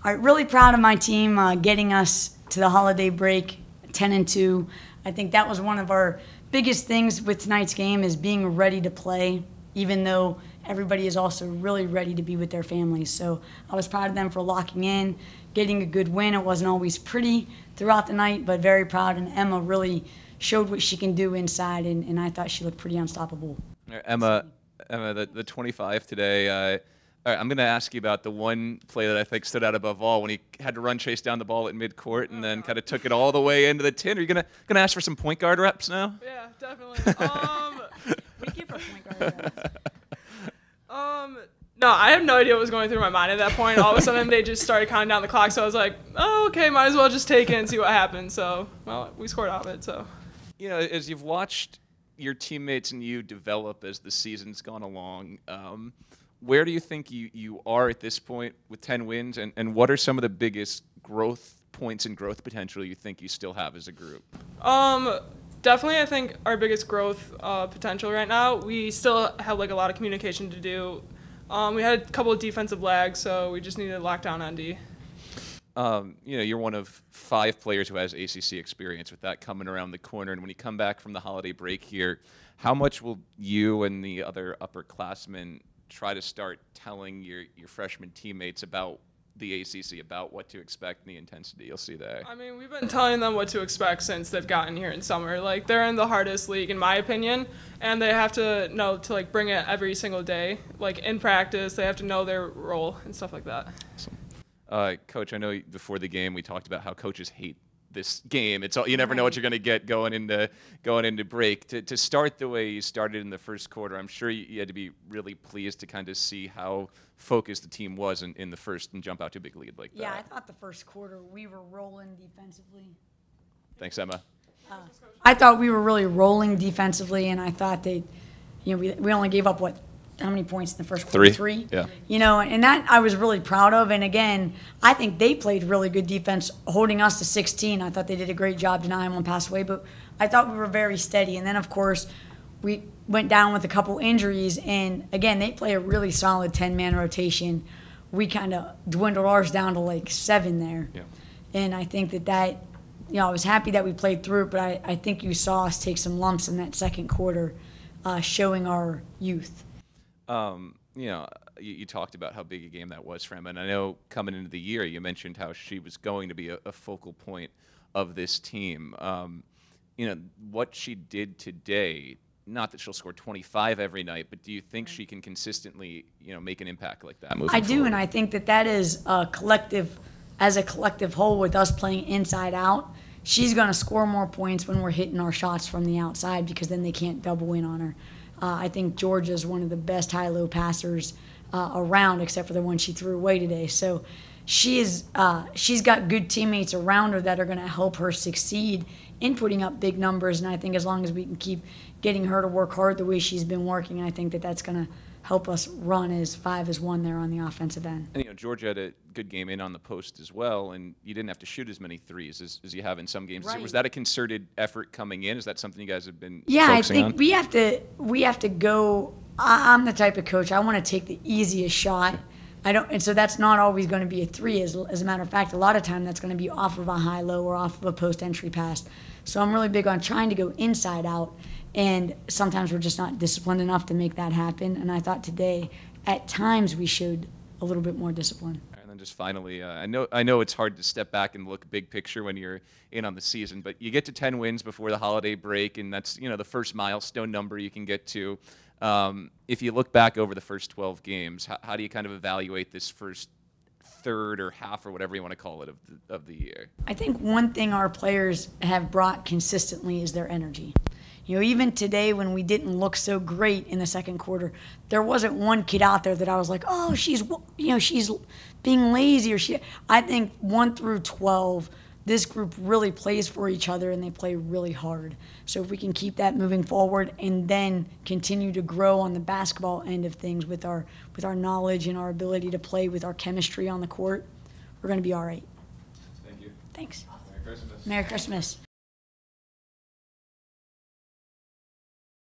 Really proud of my team getting us to the holiday break 10-2. I think that was one of our biggest things with tonight's game is being ready to play, even though everybody is also really ready to be with their families. So I was proud of them for locking in, getting a good win. It wasn't always pretty throughout the night, but very proud. And Emma really showed what she can do inside, and I thought she looked pretty unstoppable. Emma, the 25 today. All right, I'm going to ask you about the one play that I think stood out above all when he had to run chase down the ball at midcourt and then kind of took it all the way into the tin. Are you gonna ask for some point guard reps now? Yeah, definitely. We give her point guard reps. No, I have no idea what was going through my mind at that point. All of a sudden, they just started counting down the clock, so I was like, oh, okay, might as well just take it and see what happens. So, well, we scored out of it, so. You know, as you've watched your teammates and you develop as the season's gone along, where do you think you are at this point with 10 wins, and what are some of the biggest growth points and growth potential you think you still have as a group? Definitely, I think our biggest growth potential right now, we still have like a lot of communication to do. We had a couple of defensive lags, so we just needed to lock down on D. You know, you're one of 5 players who has ACC experience with that coming around the corner, and when you come back from the holiday break here, how much will you and the other upperclassmen try to start telling your freshman teammates about the ACC, about what to expect and the intensity you'll see there? I mean, we've been telling them what to expect since they've gotten here in summer. Like, they're in the hardest league, in my opinion, and they have to know to, like, bring it every single day. Like, in practice, they have to know their role and stuff like that. Awesome. Coach, I know before the game we talked about how coaches hate this game. It's all, you never know what you're going to get going into break. To start the way you started in the first quarter, I'm sure you had to be really pleased to kind of see how focused the team was in the first and jump out to a big lead like that. Yeah, I thought the first quarter we were rolling defensively. Thanks, Emma. I thought we were really rolling defensively, and I thought they, you know, we only gave up how many points in the first quarter? 3. Yeah. You know, and that I was really proud of. And again, I think they played really good defense, holding us to 16. I thought they did a great job denying one pass away, but I thought we were very steady. And then, of course, we went down with a couple injuries. And again, they play a really solid 10-man rotation. We kind of dwindled ours down to like 7 there. Yeah. And I think that, you know, I was happy that we played through it, but I think you saw us take some lumps in that second quarter, showing our youth. You know, you talked about how big a game that was for Emma, and I know coming into the year you mentioned how she was going to be a focal point of this team. You know, what she did today, not that she'll score 25 every night, but do you think she can consistently, you know, make an impact like that moving forward? I do, and I think that is a collective, as a collective whole with us playing inside out. She's going to score more points when we're hitting our shots from the outside because then they can't double in on her. I think Georgia's one of the best high-low passers around, except for the one she threw away today. So she's got good teammates around her that are going to help her succeed in putting up big numbers. And I think as long as we can keep getting her to work hard the way she's been working, I think that's going to help us run as 5-1 there on the offensive end. And, you know, Georgia had a good game in on the post as well, and you didn't have to shoot as many threes as you have in some games. Right. Was that a concerted effort coming in? Is that something you guys have been focusing on? I think we have to go. I'm the type of coach, I want to take the easiest shot. And so that's not always going to be a 3. As a matter of fact, a lot of time that's going to be off of a high-low or off of a post-entry pass. So I'm really big on trying to go inside out. And sometimes we're just not disciplined enough to make that happen. And I thought today, at times, we showed a little bit more discipline. And then just finally, I know it's hard to step back and look big picture when you're in on the season, but you get to 10 wins before the holiday break, and that's, you know, the first milestone number you can get to. If you look back over the first 12 games, how do you kind of evaluate this first third or half or whatever you want to call it of the year? I think one thing our players have brought consistently is their energy. You know, even today when we didn't look so great in the second quarter, there wasn't one kid out there that I was like, oh, she's being lazy. I think 1 through 12, this group really plays for each other and they play really hard. So if we can keep that moving forward and then continue to grow on the basketball end of things with our knowledge and our ability to play with our chemistry on the court, we're going to be all right. Thank you. Thanks. Merry Christmas. Merry Christmas.